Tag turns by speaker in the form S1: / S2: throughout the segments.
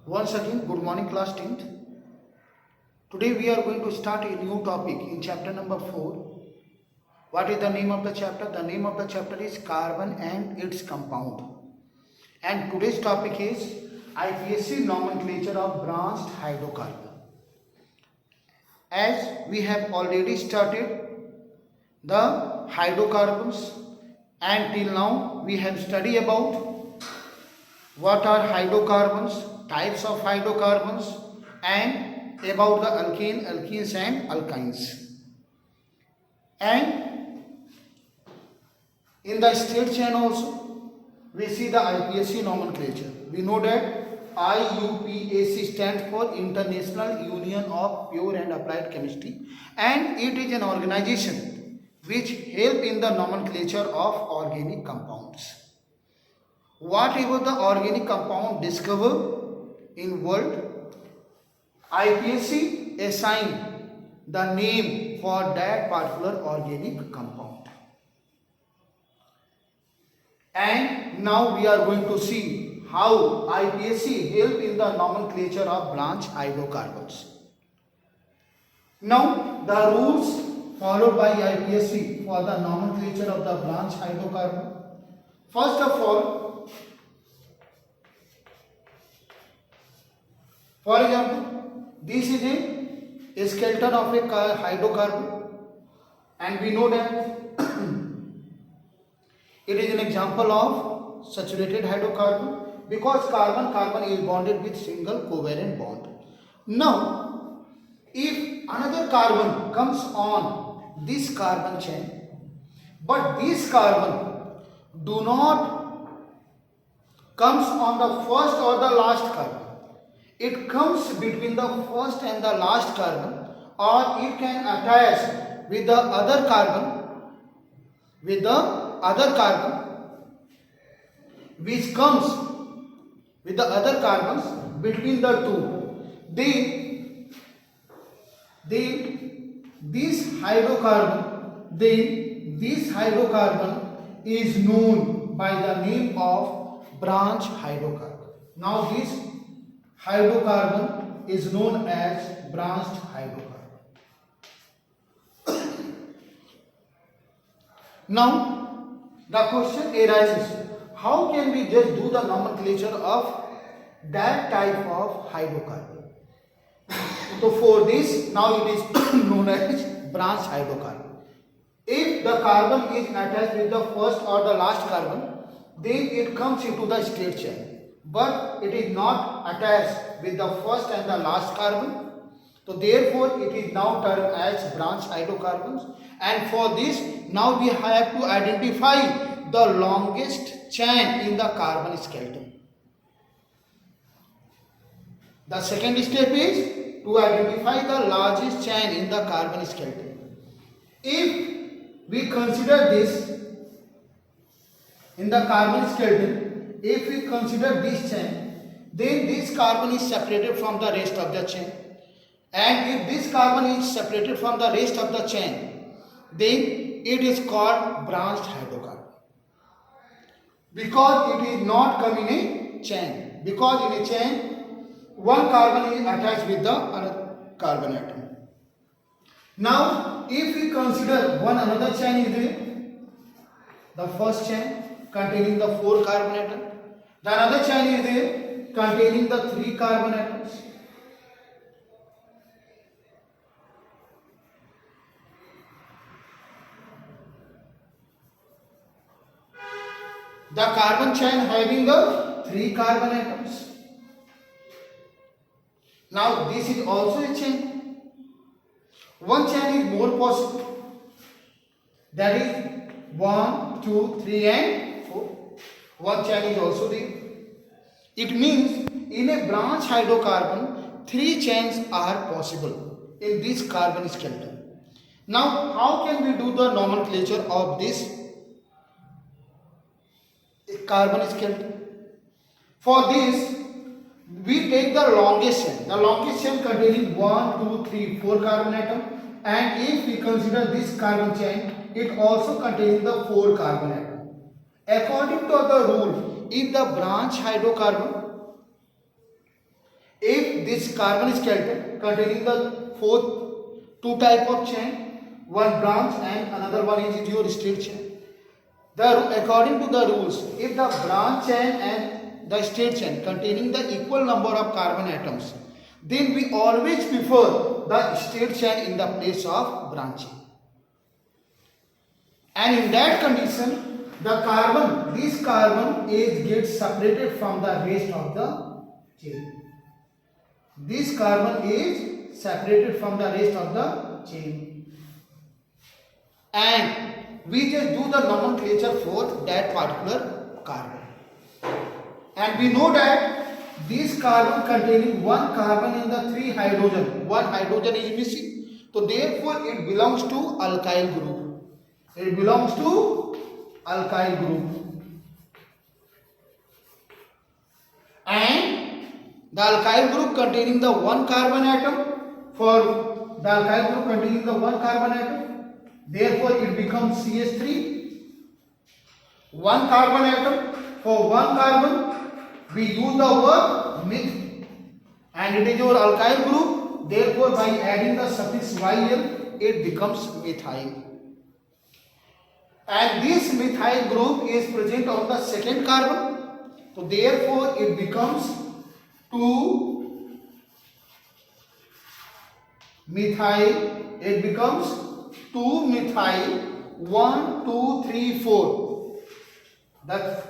S1: Once again, good morning class 10th. Today we are going to start a new topic in chapter number 4. What is the name of the chapter? The name of the chapter is Carbon and its Compound. And today's topic is IPSC nomenclature of branched hydrocarbon. As we have already started the hydrocarbons and till now we have studied about what are hydrocarbons, types of hydrocarbons and about the alkane, alkenes and alkynes. And in the state chain also we see the IPSC nomenclature. We know that IUPAC stands for International Union of Pure and Applied Chemistry, and it is an organization which help in the nomenclature of organic compounds. Whatever the organic compound discovered in world, IPSC assign the name for that particular organic compound. And now we are going to see how IPSC help in the nomenclature of branched hydrocarbons. Now the rules followed by IPSC for the nomenclature of the branched hydrocarbon. First of all, for example, this is a skeleton of a hydrocarbon, and we know that it is an example of saturated hydrocarbon because carbon is bonded with single covalent bond. Now, if another carbon comes on this carbon chain, but this carbon do not comes on the first or the last carbon, it comes between the first and the last carbon, or it can attach with the other carbon, which comes with the other carbons between the two. Then this hydrocarbon is known by the name of branched hydrocarbon. Now this hydrocarbon is known as branched hydrocarbon. Now the question arises, how can we just do the nomenclature of that type of hydrocarbon? So for this, now it is known as branched hydrocarbon. If the carbon is attached with the first or the last carbon, then it comes into the straight chain. But it is not attached with the first and the last carbon. So therefore it is now termed as branched hydrocarbons. And for this, now we have to identify the longest chain in the carbon skeleton. The second step is to identify the largest chain in the carbon skeleton. If we consider this in the carbon skeleton, if we consider this chain, then this carbon is separated from the rest of the chain. And if this carbon is separated from the rest of the chain, then it is called branched hydrocarbon. Because it is not come in a chain. Because in a chain, one carbon is attached with the other carbon atom. Now, if we consider one another chain is there, the first chain containing the 4 carbon atoms, the another chain is there containing the 3 carbon atoms. The carbon chain having the 3 carbon atoms. Now this is also a chain. One chain is more possible. That is 1, 2, 3 and 4. One chain is also there. It means in a branched hydrocarbon, 3 chains are possible in this carbon skeleton. Now how can we do the nomenclature of this carbon skeleton? For this, we take the longest chain containing 1, 2, 3, 4 carbon atom, and if we consider this carbon chain, it also contains the 4 carbon atom. According to the rule, if the branched hydrocarbon this carbon skeleton containing the two type of chain, one branch and another one is your straight chain. According to the rules, if the branch chain and the straight chain containing the equal number of carbon atoms, then we always prefer the straight chain in the place of branch chain. And in that condition, this carbon gets separated from the rest of the chain. This carbon is separated from the rest of the chain. And we just do the nomenclature for that particular carbon. And we know that this carbon containing one carbon in the three hydrogen, one hydrogen is missing. So therefore it belongs to alkyl group. It belongs to alkyl group. And the alkyl group containing the one carbon atom, for the alkyl group containing the one carbon atom, therefore it becomes CH3. One carbon atom, for one carbon we use the word meth, and it is your alkyl group, therefore by adding the suffix YL it becomes methyl. And this methyl group is present on the second carbon, so therefore it becomes 2 methyl. It becomes 2 methyl 1 2 3 4. The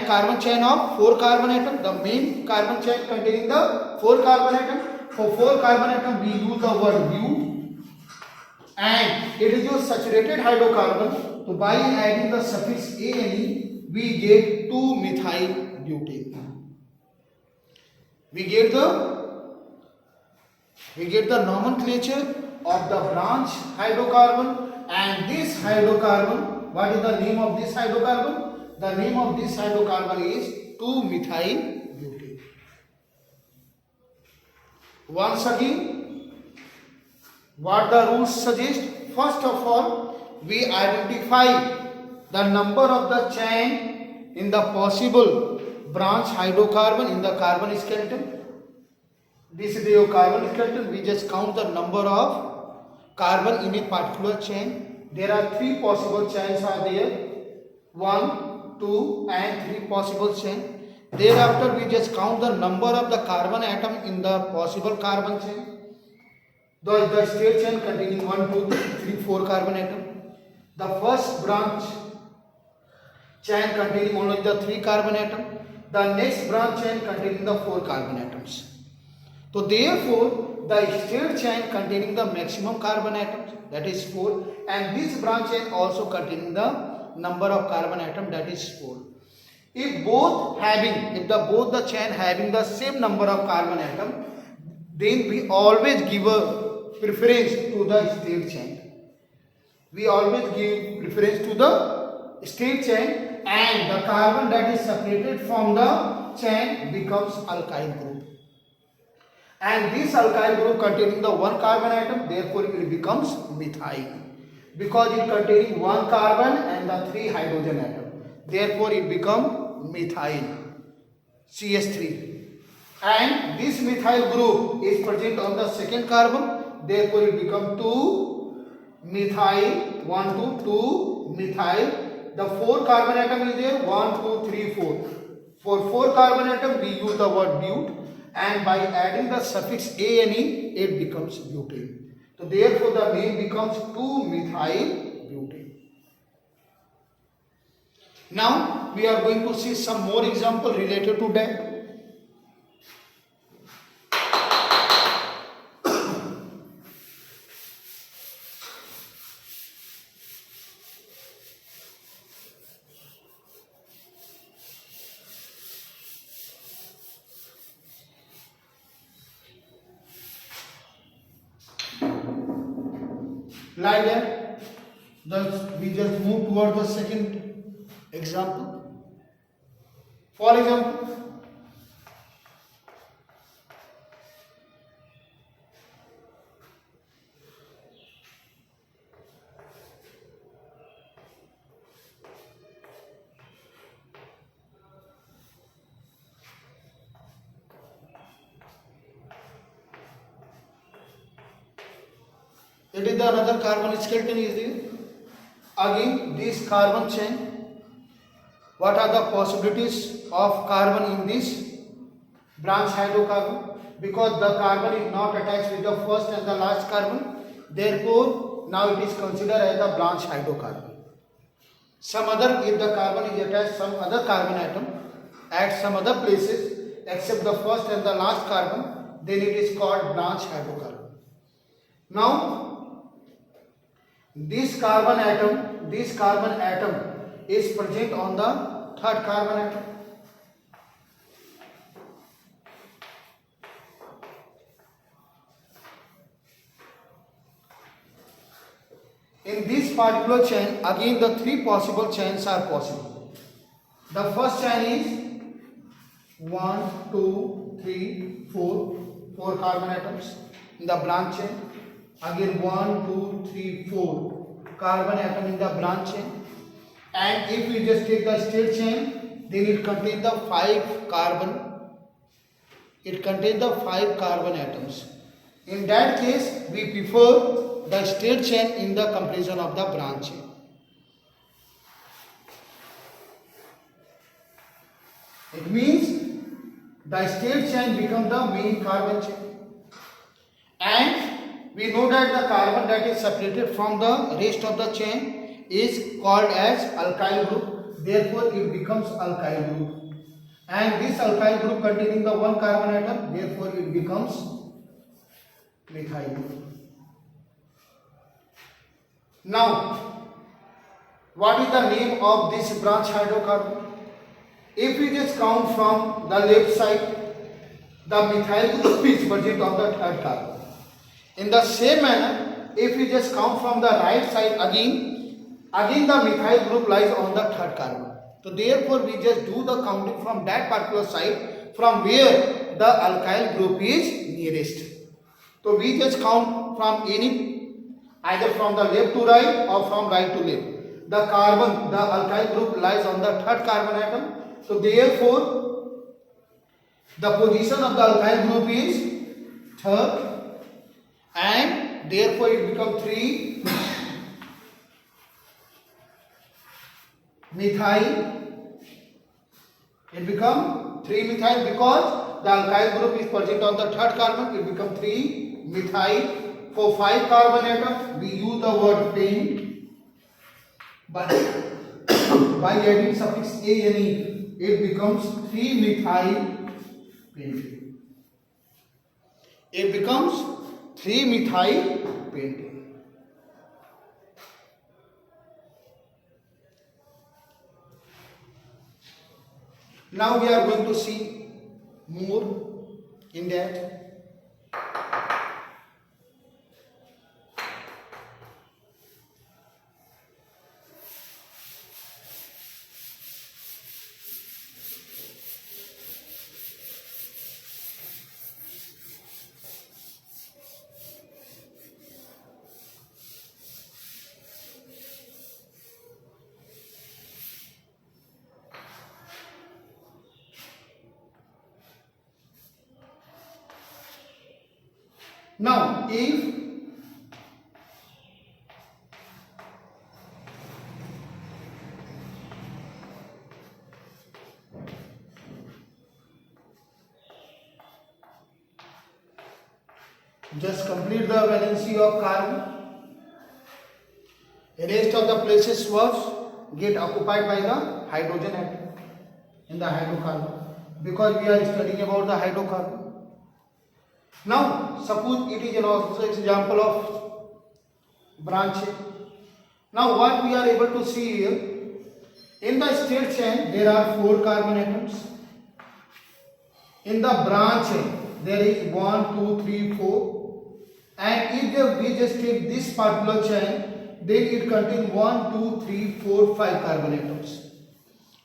S1: carbon chain of 4 carbon atom, the main carbon chain containing the 4 carbon atom. For 4 carbon atom we use the word bute, and it is your saturated hydrocarbon. So by adding the suffix ane, we get 2-methyl butane. We get the nomenclature of the branch hydrocarbon, and this hydrocarbon, what is the name of this hydrocarbon? The name of this hydrocarbon is 2-methyl butane. Once again, what the rules suggest? First of all, we identify the number of the chain in the possible branch hydrocarbon in the carbon skeleton. This is your carbon skeleton. We just count the number of carbon in a particular chain. There are 3 possible chains are there. 1, 2 and 3 possible chains. Thereafter we just count the number of the carbon atom in the possible carbon chain. The straight chain containing 1, 2, 3, 4 carbon atom. The first branch chain containing only the 3 carbon atom. The next branch chain containing the 4 carbon atoms. So therefore, the straight chain containing the maximum carbon atoms, that is 4, and this branch chain also containing the number of carbon atom, that is 4. If both the chain having the same number of carbon atom, then we always give a preference to the straight chain. We always give preference to the straight chain, and the carbon that is separated from the chain becomes alkyl group. And this alkyl group containing the 1 carbon atom, therefore it becomes methyl, because it containing 1 carbon and the 3 hydrogen atom. Therefore it becomes methyl, CH3. And this methyl group is present on the second carbon, therefore it becomes 2 methyl, 1 to 2 methyl. The 4 carbon atom is there, 1 2 3 4. For 4 carbon atom we use the word bute, and by adding the suffix ane it becomes butane. So therefore the name becomes 2-methyl butane. Now we are going to see some more example related to that. Like that, we just move toward the second example. For example, It is the another carbon skeleton is there. Again, this carbon chain. What are the possibilities of carbon in this branch hydrocarbon? Because the carbon is not attached with the first and the last carbon, therefore now it is considered as the branch hydrocarbon. Some other, if the carbon is attached some other carbon atom at some other places except the first and the last carbon, then it is called branch hydrocarbon. Now this carbon atom is present on the third carbon atom. In this particular chain, again the three possible chains are possible. The first chain is 1, 2, 3, 4 carbon atoms in the branch chain. Again 1, 2, 3, 4 carbon atom in the branch chain. And if we just take the straight chain, then it contains the 5 carbon. It contains the 5 carbon atoms. In that case, we prefer the straight chain in the comparison of the branch chain. It means the straight chain becomes the main carbon chain. And we know that the carbon that is separated from the rest of the chain is called as alkyl group. Therefore, it becomes alkyl group. And this alkyl group containing the 1 carbon atom, therefore it becomes methyl group. Now, what is the name of this branch hydrocarbon? If we just count from the left side, the methyl group is present on the third carbon. In the same manner, if we just count from the right side again the methyl group lies on the third carbon. So therefore, we just do the counting from that particular side from where the alkyl group is nearest. So we just count from either from the left to right or from right to left. The alkyl group lies on the third carbon atom. So therefore, the position of the alkyl group is third, and therefore it becomes 3 methyl. It becomes 3 methyl because the alkyl group is present on the third carbon. It becomes 3 methyl. For 5 carbon atoms, we use the word pent. But by adding suffix ane, it becomes 3 methyl pentane. It becomes 3 methyl pentane. Now we are going to see more in that. Now, if just complete the valency of carbon, the rest of the places was get occupied by the hydrogen atom in the hydrocarbon, because we are studying about the hydrocarbon. Now, suppose it is also an example of branch chain. Now, what we are able to see here, in the straight chain there are 4 carbon atoms. In the branch chain there is 1, 2, 3, 4. And if we just take this particular chain, then it contains 1, 2, 3, 4, 5 carbon atoms.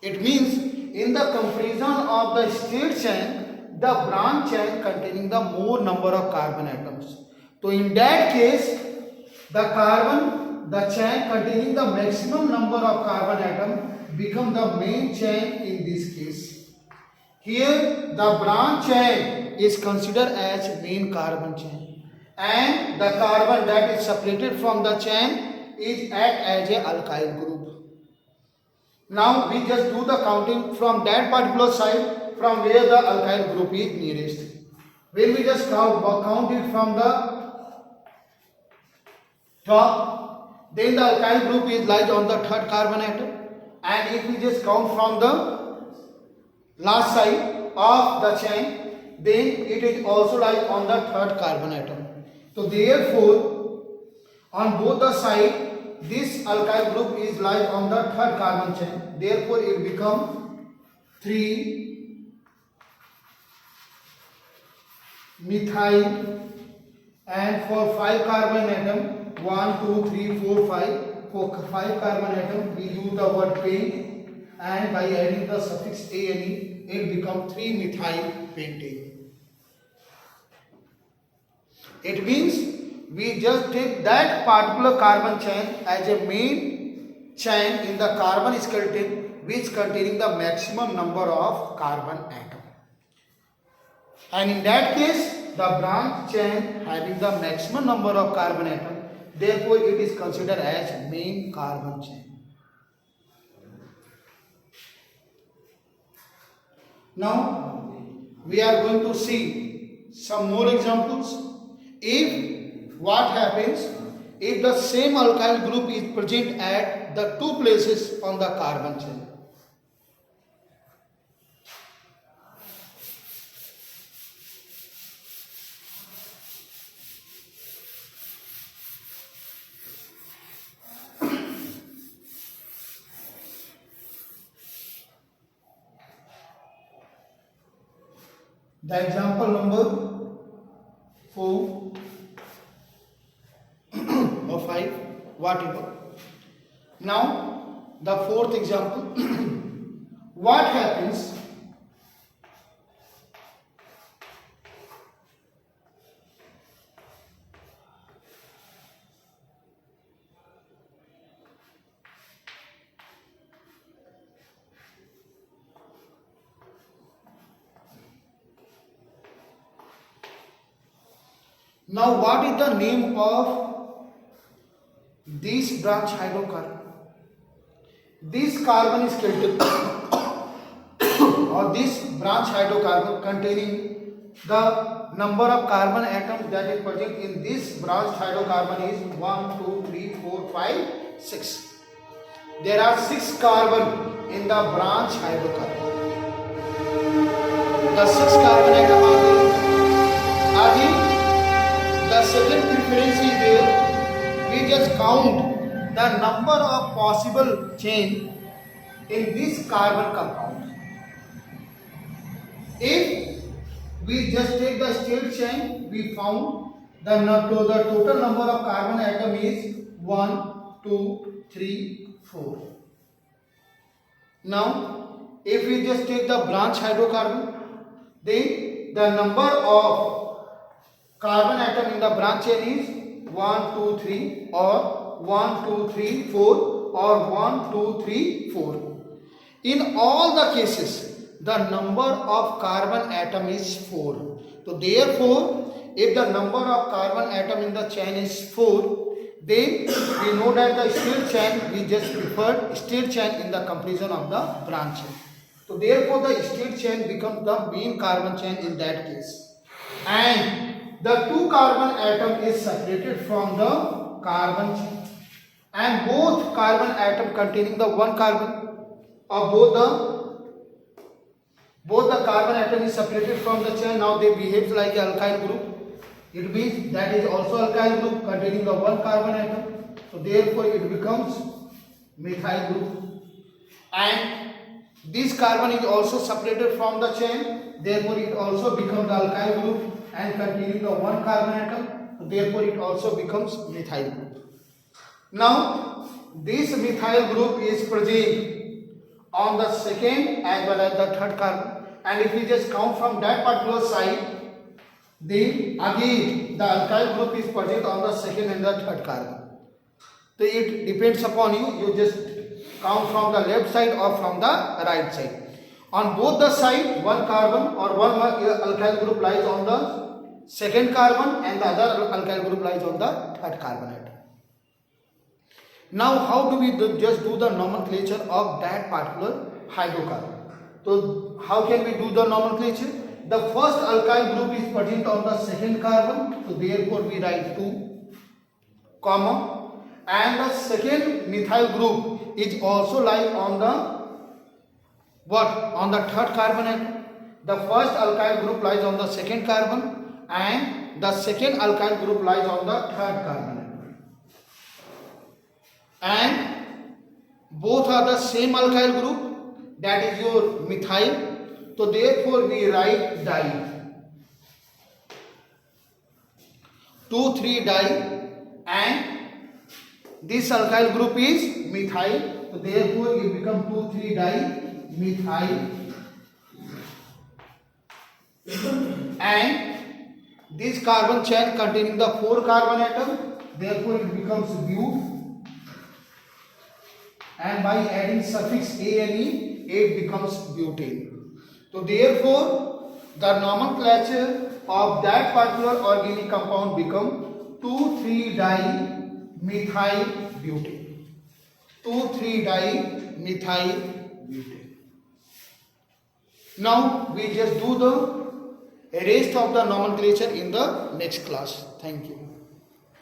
S1: It means in the comparison of the straight chain, the branch chain containing the more number of carbon atoms. So in that case, the chain containing the maximum number of carbon atom become the main chain in this case. Here the branch chain is considered as main carbon chain, and the carbon that is separated from the chain is act as a alkyl group. Now we just do the counting from that particular side from where the alkyl group is nearest. When we just count it from the top, then the alkyl group is lies on the third carbon atom, and if we just count from the last side of the chain, then it is also lies on the third carbon atom. So therefore, on both the side, this alkyl group is lies on the third carbon chain. Therefore, it becomes 3 methyl, and for 5 carbon atom, 1, 2, 3, 4, 5. For 5 carbon atom, we use the word pent, and by adding the suffix ane, it becomes 3 methyl pentane. It means we just take that particular carbon chain as a main chain in the carbon skeleton, which containing the maximum number of carbon atom. And in that case, the branch chain having the maximum number of carbon atom, therefore it is considered as main carbon chain. Now we are going to see some more examples. If what happens if the same alkyl group is present at the two places on the carbon chain. The example number 4 or 5, whatever. Now the fourth example. What happens now what is the name of this branch hydrocarbon? This carbon skeleton or this branch hydrocarbon containing the number of carbon atoms that is present in this branch hydrocarbon is 1, 2, 3, 4, 5, 6. There are 6 carbon in the branch hydrocarbon. The 6 carbon atoms are there. The second preference is there. We just count the number of possible chain in this carbon compound. If we just take the straight chain, we found the total number of carbon atom is 1, 2, 3, 4. Now, if we just take the branch hydrocarbon, then the number of carbon atom in the branch chain is 1, 2, 3 or 1, 2, 3, 4 or 1, 2, 3, 4. In all the cases, the number of carbon atom is 4. So therefore, if the number of carbon atom in the chain is 4, then we know that the straight chain, we just prefer straight chain in the comparison of the branch chain. So therefore, the straight chain becomes the main carbon chain in that case. And the 2 carbon atom is separated from the carbon chain. And both carbon atom containing the 1 carbon or both the carbon atom is separated from the chain. Now they behave like an alkyl group. It means that is also alkyl group containing the 1 carbon atom. So therefore it becomes methyl group. And this carbon is also separated from the chain. Therefore it also becomes the alkyl group and containing the 1 carbon atom. Therefore it also becomes methyl group. Now this methyl group is present on the second as well as the third carbon, and if we just count from that particular side, then again the alkyl group is present on the second and the third carbon. So it depends upon you. You just count from the left side or from the right side. On both the side, 1 carbon or 1 alkyl group lies on the second carbon and the other alkyl group lies on the third carbon atom. Now how do we just do the nomenclature of that particular hydrocarbon? So how can we do the nomenclature? The first alkyl group is present on the second carbon, so therefore we write 2, comma, and the second methyl group is also lying on the what? On the third carbon atom. The first alkyl group lies on the second carbon and the second alkyl group lies on the third carbon atom. And both are the same alkyl group, that is your methyl. So therefore we write di. 2,3-di, and this alkyl group is methyl. So therefore it becomes 2,3-di-methyl. And this carbon chain containing the 4 carbon atom, therefore it becomes bute. And by adding suffix ane, it becomes butane. So therefore the nomenclature of that particular organic compound become 2,3-di-methyl butane. 2,3-di-methyl butane. Now we just do the rest of the nomenclature in the next class. Thank you.